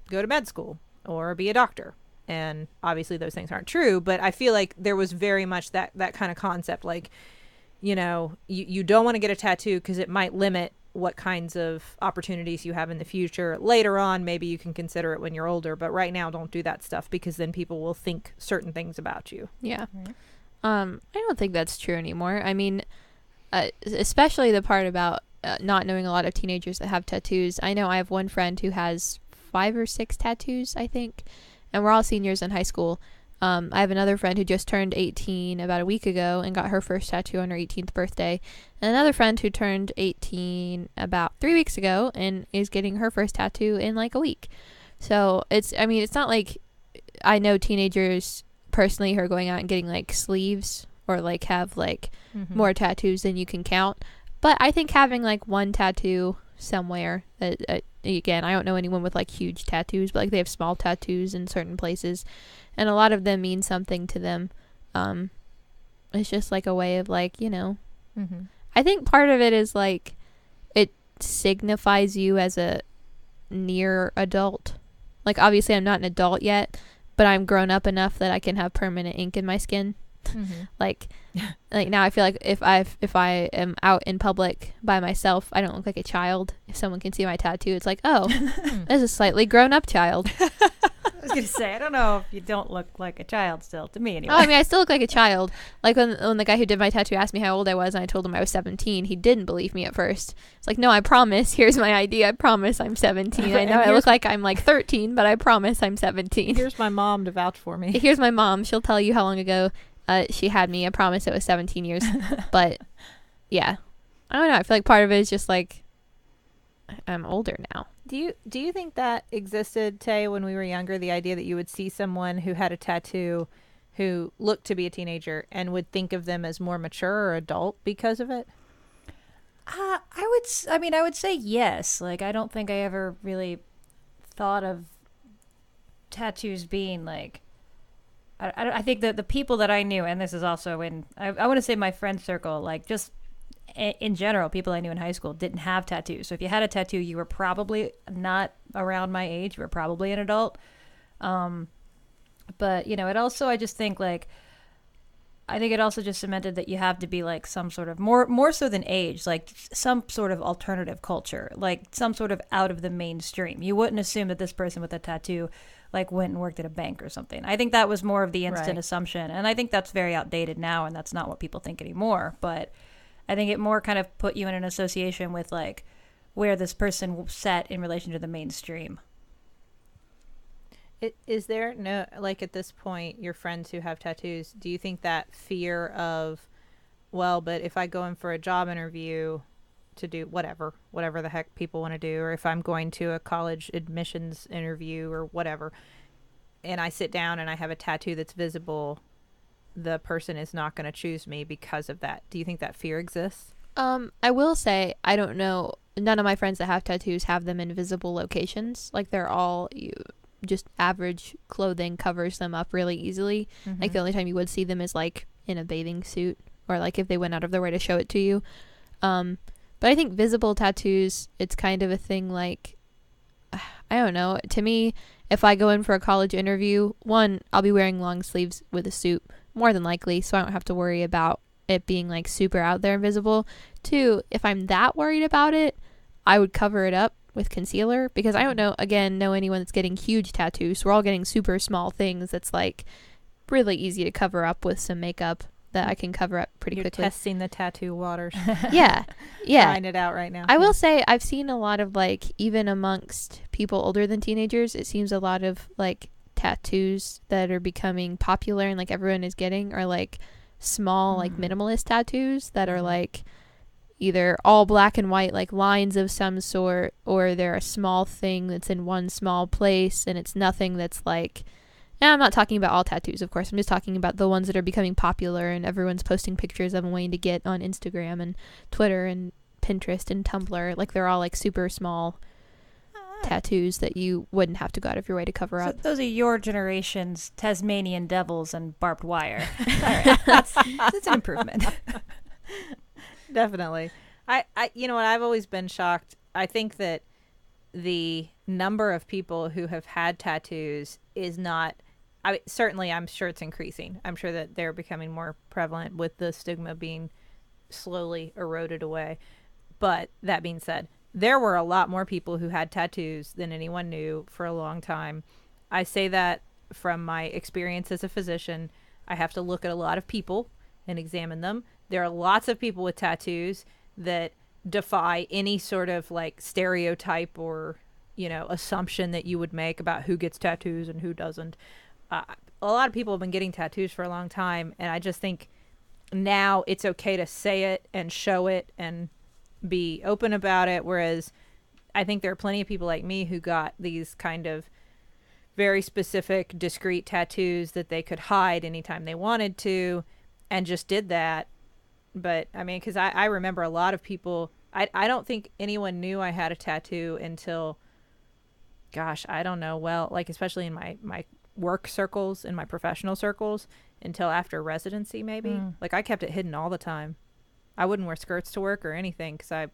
go to med school or be a doctor. And obviously those things aren't true, but I feel like there was very much that kind of concept, you don't want to get a tattoo because it might limit what kinds of opportunities you have in the future. Later on, maybe you can consider it when you're older, but right now don't do that stuff, because then people will think certain things about you. Yeah. I don't think that's true anymore. I mean, especially the part about not knowing a lot of teenagers that have tattoos. I know I have one friend who has 5 or 6 tattoos, I think, and we're all seniors in high school. I have another friend who just turned 18 about a week ago and got her first tattoo on her 18th birthday. And another friend who turned 18 about 3 weeks ago and is getting her first tattoo in a week. So it's not like I know teenagers personally who are going out and getting sleeves or have more tattoos than you can count. But I think having one tattoo somewhere that, again, I don't know anyone with huge tattoos, but they have small tattoos in certain places, and a lot of them mean something to them. It's just a way of I think part of it is it signifies you as a near adult. Obviously I'm not an adult yet, but I'm grown up enough that I can have permanent ink in my skin. Now I feel if I am out in public by myself, I don't look like a child. If someone can see my tattoo, it's oh, there's a slightly grown up child. I was gonna say, I don't know if you don't look like a child still, to me anyway. Oh, I still look like a child. When the guy who did my tattoo asked me how old I was, and I told him I was 17, he didn't believe me at first. It's no, I promise. Here's my ID. I promise I'm 17. I know I look like I'm 13, but I promise I'm 17. Here's my mom to vouch for me. Here's my mom. She'll tell you how long ago she had me. I promise it was 17 years. But yeah, I don't know. I feel part of it is just I'm older now. Do you think that existed, Tay, when we were younger, the idea that you would see someone who had a tattoo who looked to be a teenager and would think of them as more mature or adult because of it? I would say yes. I don't think I ever really thought of tattoos being I think that the people that I knew, and this is also I want to say my friend circle, just in general, people I knew in high school didn't have tattoos. So if you had a tattoo, you were probably not around my age. You were probably an adult. But, it also, I just think I think it also just cemented that you have to be some sort of more so than age, some sort of alternative culture, some sort of out of the mainstream. You wouldn't assume that this person with a tattoo went and worked at a bank or something. I think that was more of the instant assumption. And I think that's very outdated now, and that's not what people think anymore. But I think it more kind of put you in an association with where this person sat in relation to the mainstream. Is there no, at this point, your friends who have tattoos, do you think that fear of, well, but if I go in for a job interview to do whatever the heck people want to do, or if I'm going to a college admissions interview or whatever, and I sit down and I have a tattoo that's visible, the person is not going to choose me because of that. Do you think that fear exists? I will say, I don't know, none of my friends that have tattoos have them in visible locations. They're all just average clothing covers them up really easily. The only time you would see them is in a bathing suit, or if they went out of their way to show it to you. But I think visible tattoos, it's kind of a thing I don't know. To me, if I go in for a college interview, one, I'll be wearing long sleeves with a suit, more than likely, so I don't have to worry about it being like super out there and visible. Two, if I'm that worried about it, I would cover it up with concealer, because I don't know anyone that's getting huge tattoos. So we're all getting super small things that's like really easy to cover up with some makeup that I can cover up pretty quickly. Testing the tattoo waters. Yeah. Trying it out right now. I will say I've seen a lot of, like, even amongst people older than teenagers, it seems a lot of like tattoos that are becoming popular and like everyone is getting are like small like minimalist tattoos that are like either all black and white, like lines of some sort, or they're a small thing that's in one small place, and it's nothing that's like, and I'm not talking about all tattoos, of course. I'm just talking about the ones that are becoming popular and everyone's posting pictures of and waiting to get on Instagram and Twitter and Pinterest and Tumblr. Like, they're all like super small tattoos that you wouldn't have to go out of your way to cover up. So those are your generation's Tasmanian devils and barbed wire. All right. That's an improvement. Definitely. I you know what, I've always been shocked. I think that the number of people who have had tattoos is not, certainly I'm sure it's increasing. I'm sure that they're becoming more prevalent with the stigma being slowly eroded away. But that being said, there were a lot more people who had tattoos than anyone knew for a long time. I say that from my experience as a physician. I have to look at a lot of people and examine them. There are lots of people with tattoos that defy any sort of like stereotype or, you know, assumption that you would make about who gets tattoos and who doesn't. A lot of people have been getting tattoos for a long time, and I just think now it's okay to say it and show it and be open about it, whereas I think there are plenty of people like me who got these kind of very specific, discreet tattoos that they could hide anytime they wanted to and just did that. But I mean, because I remember a lot of people, I don't think anyone knew I had a tattoo until, gosh, I don't know, well, like especially in my work circles, in my professional circles, until after residency maybe. Like, I kept it hidden all the time. I wouldn't wear skirts to work or anything because I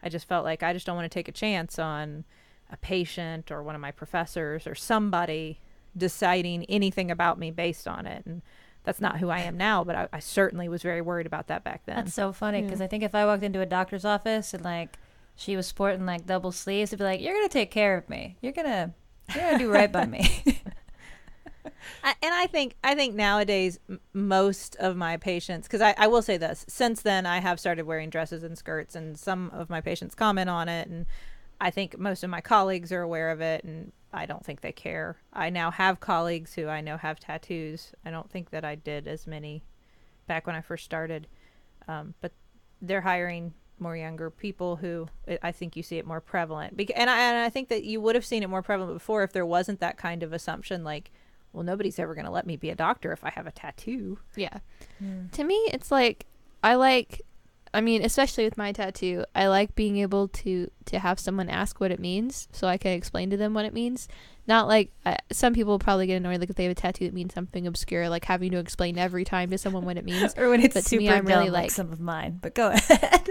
just felt like I just don't want to take a chance on a patient or one of my professors or somebody deciding anything about me based on it. And that's not who I am now, but I certainly was very worried about that back then. That's so funny, because I think if I walked into a doctor's office and like she was sporting like double sleeves, it'd be like, you're gonna take care of me. You're gonna do right by me. I think nowadays most of my patients, because I will say this, since then I have started wearing dresses and skirts, and some of my patients comment on it, and I think most of my colleagues are aware of it, and I don't think they care. I now have colleagues who I know have tattoos. I don't think that I did as many back when I first started, but they're hiring more younger people who I think you see it more prevalent. And I think that you would have seen it more prevalent before if there wasn't that kind of assumption, like, well, nobody's ever going to let me be a doctor if I have a tattoo. Yeah. To me, it's like, I mean, especially with my tattoo, I like being able to have someone ask what it means so I can explain to them what it means. Not like, some people probably get annoyed like if they have a tattoo that means something obscure, like having to explain every time to someone what it means. Or when it's but super to me, I'm dumb, really like some of mine. But go ahead.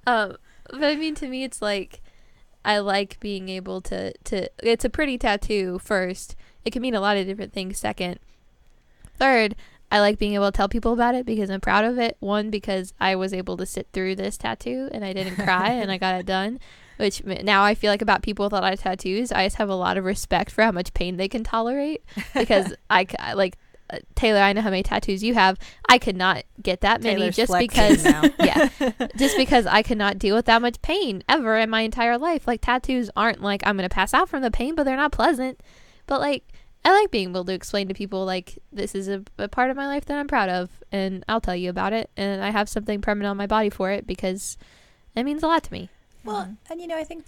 But I mean, to me, it's like, I like being able to it's a pretty tattoo first. It can mean a lot of different things second. Third, I like being able to tell people about it because I'm proud of it. One, because I was able to sit through this tattoo and I didn't cry and I got it done. Which now I feel like about people with a lot of tattoos, I just have a lot of respect for how much pain they can tolerate. Because Taylor, I know how many tattoos you have. I could not get that many Taylor's just flexing because now. just because I could not deal with that much pain ever in my entire life. Like, tattoos aren't like I'm gonna pass out from the pain, but they're not pleasant. But like, I like being able to explain to people like, this is a part of my life that I'm proud of, and I'll tell you about it, and I have something permanent on my body for it because it means a lot to me. Well, and I think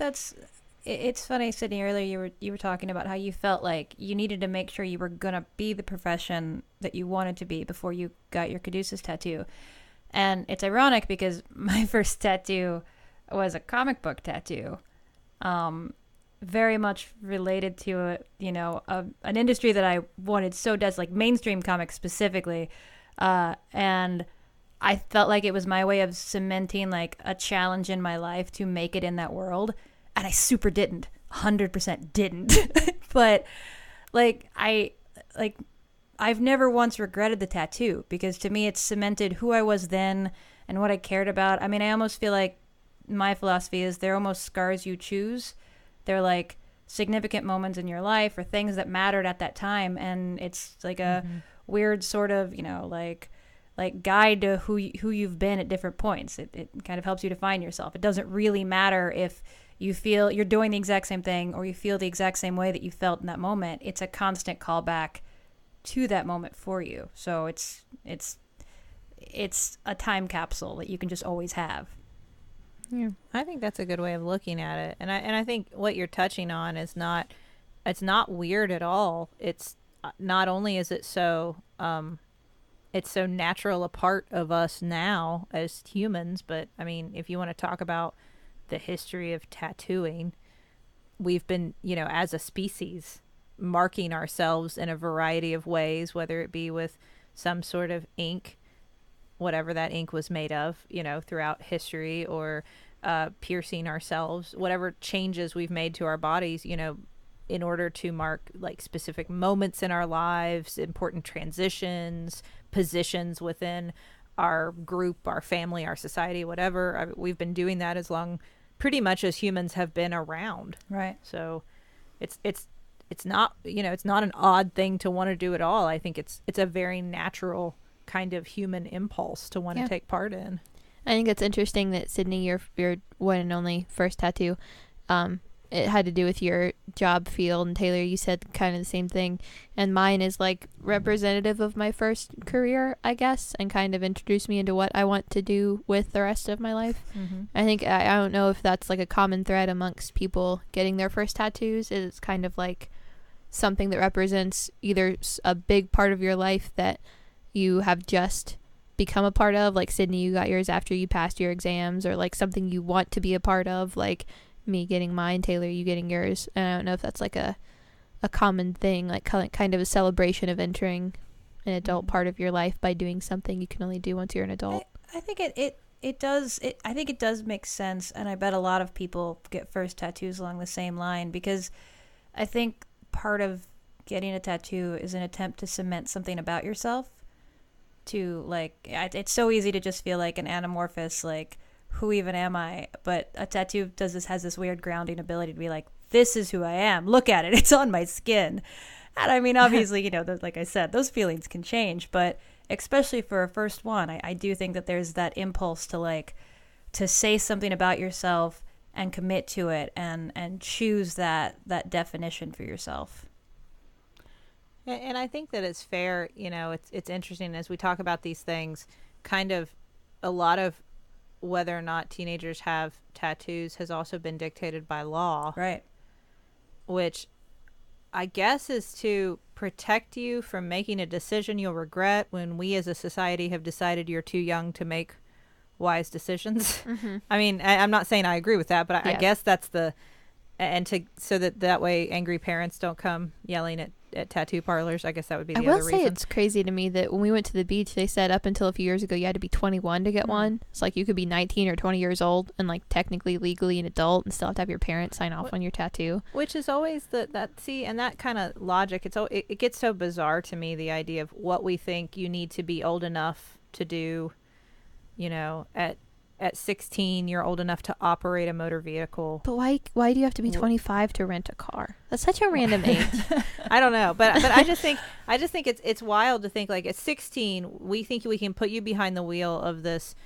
it's funny, Sydnee, earlier you were talking about how you felt like you needed to make sure you were going to be the profession that you wanted to be before you got your Caduceus tattoo. And it's ironic because my first tattoo was a comic book tattoo. Very much related to an industry that I wanted so like mainstream comics specifically. And I felt like it was my way of cementing like a challenge in my life to make it in that world. And I super didn't. 100% didn't. But like I've never once regretted the tattoo, because to me it's cemented who I was then and what I cared about. I mean, I almost feel like my philosophy is they're almost scars you choose. They're like significant moments in your life or things that mattered at that time, and it's like a weird sort of, you know, like guide to who you've been at different points. It kind of helps you define yourself. It doesn't really matter if you feel you're doing the exact same thing or you feel the exact same way that you felt in that moment. It's a constant callback to that moment for you. So it's a time capsule that you can just always have. Yeah, I think that's a good way of looking at it. And I think what you're touching on is it's not weird at all. It's not only is it so it's so natural a part of us now as humans, but I mean, if you want to talk about the history of tattooing, we've been, you know, as a species, marking ourselves in a variety of ways, whether it be with some sort of ink, whatever that ink was made of, you know, throughout history, or piercing ourselves, whatever changes we've made to our bodies, you know, in order to mark like specific moments in our lives, important transitions, positions within our group, our family, our society, whatever. We've been doing that as long, pretty much as humans have been around. Right. So it's not, you know, it's not an odd thing to want to do at all. I think it's a very natural kind of human impulse to want to take part in. I think it's interesting that Sydnee, your one and only first tattoo, it had to do with your job field, and Taylor, you said kind of the same thing, and mine is like representative of my first career, I guess, and kind of introduced me into what I want to do with the rest of my life. I think I don't know if that's like a common thread amongst people getting their first tattoos. It's kind of like something that represents either a big part of your life that you have just become a part of, like Sydnee, you got yours after you passed your exams, or like something you want to be a part of, like me getting mine, Taylor, you getting yours. And I don't know if that's like a common thing, like kind of a celebration of entering an adult part of your life by doing something you can only do once you're an adult. I think it does. I think it does make sense, and I bet a lot of people get first tattoos along the same line, because I think part of getting a tattoo is an attempt to cement something about yourself. To like, it's so easy to just feel like an anamorphous, like, who even am I? But a tattoo has this weird grounding ability to be like, this is who I am. Look at it. It's on my skin. And I mean, obviously, you know, like I said, those feelings can change, but especially for a first one, I do think that there's that impulse to like, to say something about yourself and commit to it and choose that definition for yourself. And I think that it's fair, you know, it's interesting as we talk about these things, kind of a lot of whether or not teenagers have tattoos has also been dictated by law. Right. Which I guess is to protect you from making a decision you'll regret when we as a society have decided you're too young to make wise decisions. I mean, I'm not saying I agree with that, but I guess that's so that way angry parents don't come yelling at tattoo parlors. I guess that would be the other reason. I will say it's crazy to me that when we went to the beach, they said up until a few years ago you had to be 21 to get one. It's like you could be 19 or 20 years old and like technically legally an adult and still have to have your parents sign off on your tattoo. Which is always and that kind of logic, it gets so bizarre to me, the idea of what we think you need to be old enough to do. You know, at 16 you're old enough to operate a motor vehicle. But why do you have to be 25 to rent a car? That's such a random age. I don't know, but I just think it's wild to think like at 16 we think we can put you behind the wheel of this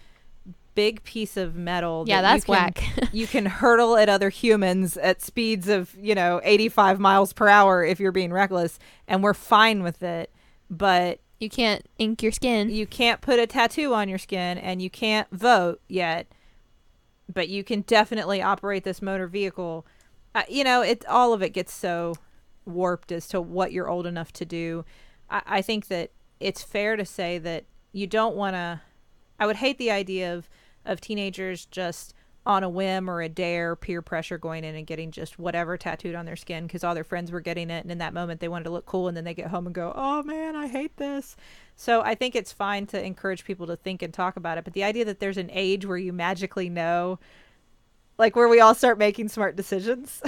big piece of metal. Yeah, that's whack. You can hurtle at other humans at speeds of, you know, 85 miles per hour if you're being reckless, and we're fine with it. But you can't ink your skin. You can't put a tattoo on your skin, and you can't vote yet. But you can definitely operate this motor vehicle. You know, all of it gets so warped as to what you're old enough to do. I think that it's fair to say that you don't want to. I would hate the idea of teenagers just on a whim or a dare, peer pressure, going in and getting just whatever tattooed on their skin because all their friends were getting it, and in that moment they wanted to look cool, and then they get home and go, oh man, I hate this. So I think it's fine to encourage people to think and talk about it, but the idea that there's an age where you magically know like where we all start making smart decisions.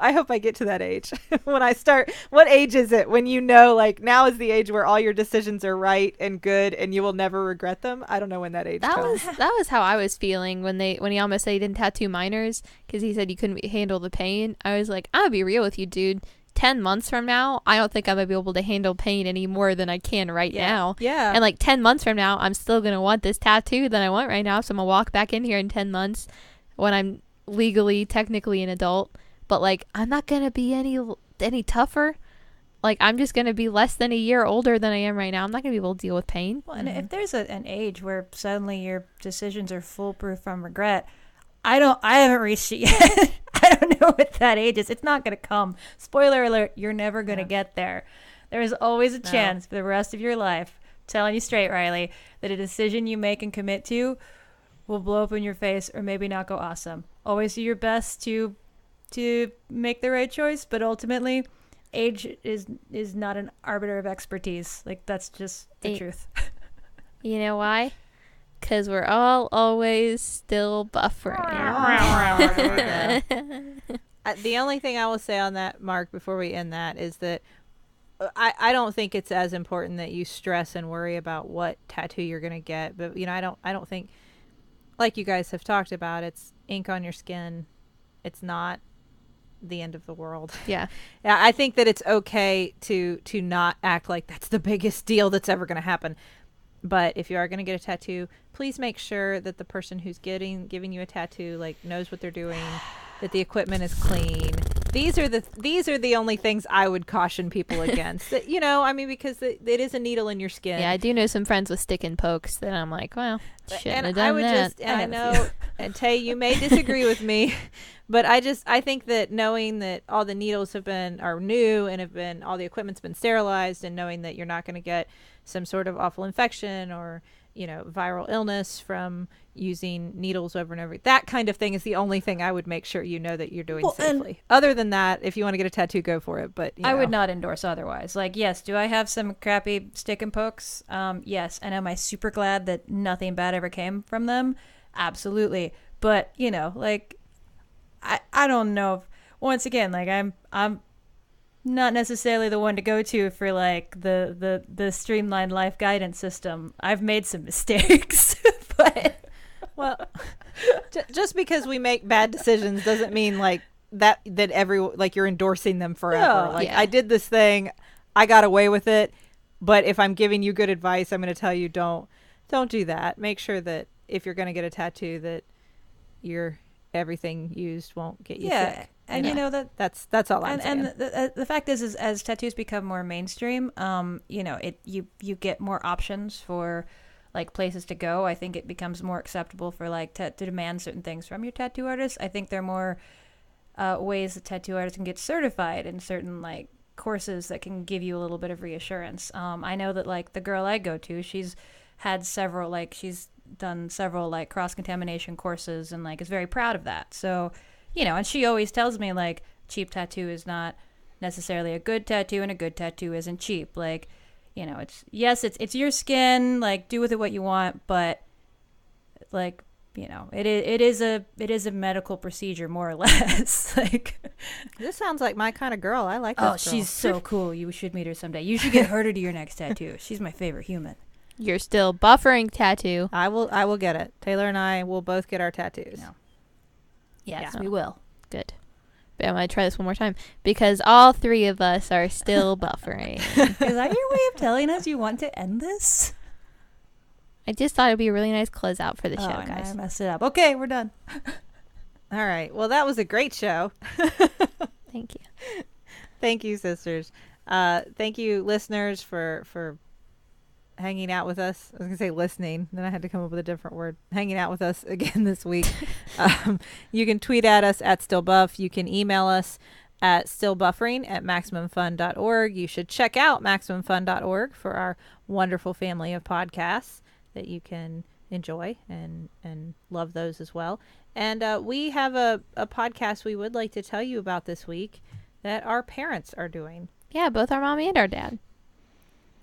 I hope I get to that age. When I start, what age is it when you know, like, now is the age where all your decisions are right and good and you will never regret them? I don't know when that age comes. That was how I was feeling when he almost said he didn't tattoo minors because he said you couldn't handle the pain. I was like, I'm gonna be real with you, dude. 10 months from now, I don't think I'm gonna be able to handle pain any more than I can right now. Yeah. And like 10 months from now, I'm still gonna want this tattoo that I want right now. So I'm gonna walk back in here in 10 months when I'm legally technically an adult, but like I'm not gonna be any tougher. Like I'm just gonna be less than a year older than I am right now. I'm not gonna be able to deal with pain. Well, and if there's an age where suddenly your decisions are foolproof from regret, I haven't reached it yet. I don't know what that age is. It's not gonna come. Spoiler alert, you're never gonna get there. There is always a chance for the rest of your life, I'm telling you straight, Riley, that a decision you make and commit to will blow up in your face or maybe not go awesome. Always do your best to make the right choice, but ultimately age is not an arbiter of expertise. Like that's just the truth. You know why? Because we're all always still buffering. The only thing I will say on that, Mark, before we end that, is that I don't think it's as important that you stress and worry about what tattoo you're going to get. But, you know, I don't think, like you guys have talked about, it's ink on your skin. It's not the end of the world. Yeah. I think that it's okay to not act like that's the biggest deal that's ever going to happen. But if you are going to get a tattoo, please make sure that the person who's giving you a tattoo like knows what they're doing, that the equipment is clean. These are the only things I would caution people against. That, you know, I mean, because it is a needle in your skin. Yeah, I do know some friends with stick and pokes that I'm like, well, shouldn't have done I would that. and I know, and Tay, you may disagree with me, but I think that knowing that all the needles are new and all the equipment's been sterilized, and knowing that you're not going to get some sort of awful infection or, you know, viral illness from using needles over and over, that kind of thing is the only thing I would make sure you know that you're doing safely. Other than that, if you want to get a tattoo, go for it. But I would not endorse otherwise. Like, yes, do I have some crappy stick and pokes? Yes. And am I super glad that nothing bad ever came from them? Absolutely. But, you know, like, I don't know if, once again, like I'm not necessarily the one to go to for like the streamlined life guidance system. I've made some mistakes, but well, just because we make bad decisions doesn't mean like that you're endorsing them forever. I did this thing, I got away with it, but if I'm giving you good advice, I'm going to tell you don't do that. Make sure that if you're going to get a tattoo, that everything used won't get you sick. And you know that's all I'm saying. And the fact is as tattoos become more mainstream, you know, you get more options for like places to go. I think it becomes more acceptable for like to demand certain things from your tattoo artist. I think there are more ways that tattoo artists can get certified in certain like courses that can give you a little bit of reassurance. I know that like the girl I go to, she's done several like cross-contamination courses and like is very proud of that. So, you know, and she always tells me like cheap tattoo is not necessarily a good tattoo and a good tattoo isn't cheap. Like, you know, it's your skin, like do with it what you want, but like, you know, it is a medical procedure more or less. Like, this sounds like my kind of girl. I like this girl. She's so cool. You should meet her someday. You should get her to do your next tattoo. She's my favorite human. You're still buffering tattoo. I will get it. Taylor and I will both get our tattoos. No. Yes, we will. Good. But I'm going to try this one more time because all three of us are still buffering. Is that your way of telling us you want to end this? I just thought it'd be a really nice closeout for the show, guys. I messed it up. Okay, we're done. All right. Well, that was a great show. Thank you. Thank you, sisters. Thank you, listeners, for hanging out with us. I was going to say listening, then I had to come up with a different word. Hanging out with us again this week. You can tweet at us at stillbuff. You can email us at stillbuffering@maximumfun.org. You should check out maximumfun.org for our wonderful family of podcasts that you can enjoy and love those as well. And we have a podcast we would like to tell you about this week that our parents are doing. Yeah, both our mommy and our dad.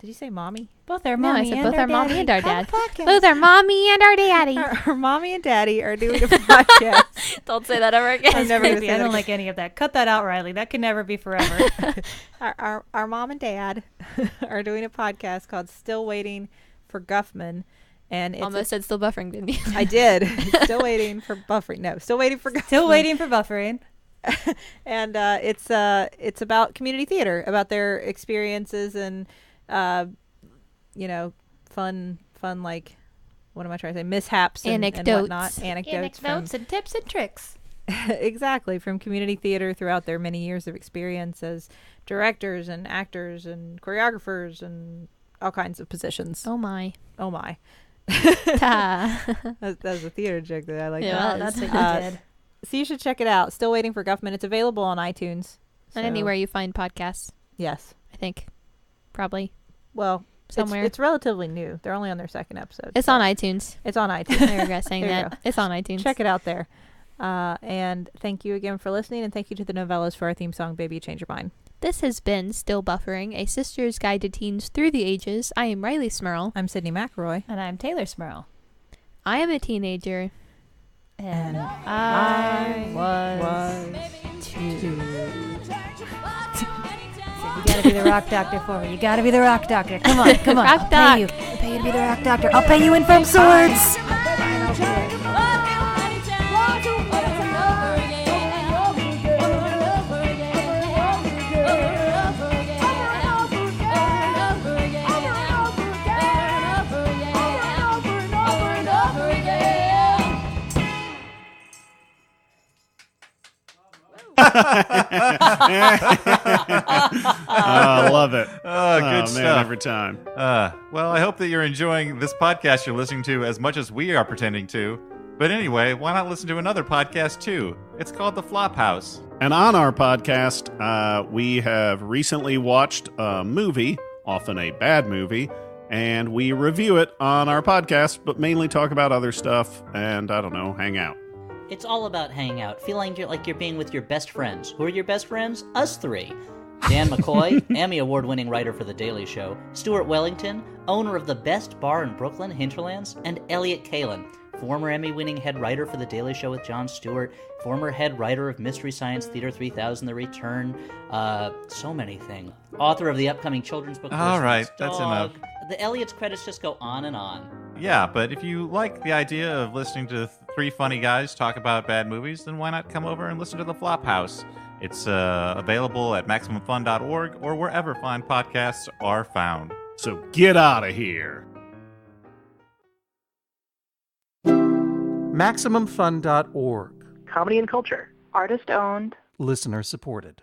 Did you say mommy? Both our No, I mommy said and both our our mommy daddy and our have dad. a podcast. Both our mommy and our daddy. Our mommy and daddy are doing a podcast. Don't say that ever again. I'm never gonna Creepy. say I that don't again. like any of that. Cut that out, Riley. That can never be forever. Our mom and dad are doing a podcast called Still Waiting for Guffman. And it's Almost said still buffering, didn't you? I did. Still waiting for buffering. No, still waiting for Guffman. Still waiting for buffering. And it's about community theater, about their experiences and fun like, what am I trying to say, mishaps and whatnot, anecdotes and tips and tricks. exactly, from community theater throughout their many years of experience as directors and actors and choreographers and all kinds of positions. Oh my. Ta. That was a theater joke that I like. Yeah, That's what you did. So you should check it out. Still Waiting for Guffman. It's available on iTunes. And anywhere you find podcasts, Yes. I think. Probably. Well, Somewhere. It's relatively new. They're only on their second episode. It's on iTunes. It's on iTunes. I regret saying There you that. go. It's on iTunes. Check it out there. And thank you again for listening. And thank you to the Novellas for our theme song, Baby Change Your Mind. This has been Still Buffering, a sister's guide to teens through the ages. I am Riley Smirl. I'm Sydnee McElroy. And I'm Taylor Smirl. I am a teenager. And I was too. You gotta be the rock doctor for me. You gotta be the rock doctor. Come on. Rock I'll pay you. doc. I'll pay you to be the rock doctor. I'll pay you in from swords. I love it. Oh, good man, stuff. every time. Well, I hope that you're enjoying this podcast you're listening to as much as we are pretending to. But anyway, why not listen to another podcast too? It's called The Flophouse. And on our podcast, we have recently watched a movie, often a bad movie, and we review it on our podcast, but mainly talk about other stuff and, I don't know, hang out. It's all about hanging out, feeling like you're being with your best friends. Who are your best friends? Us three. Dan McCoy, Emmy Award-winning writer for The Daily Show, Stuart Wellington, owner of the best bar in Brooklyn, Hinterlands, and Elliot Kalin, former Emmy-winning head writer for The Daily Show with Jon Stewart, former head writer of Mystery Science Theater 3000, The Return, so many things. Author of the upcoming children's book, All right, Postman's that's Dog. enough. The Elliot's credits just go on and on. Yeah, but if you like the idea of listening to three funny guys talk about bad movies, then why not come over and listen to The Flophouse? It's available at MaximumFun.org or wherever fine podcasts are found. So get out of here. MaximumFun.org. Comedy and culture. Artist owned. Listener supported.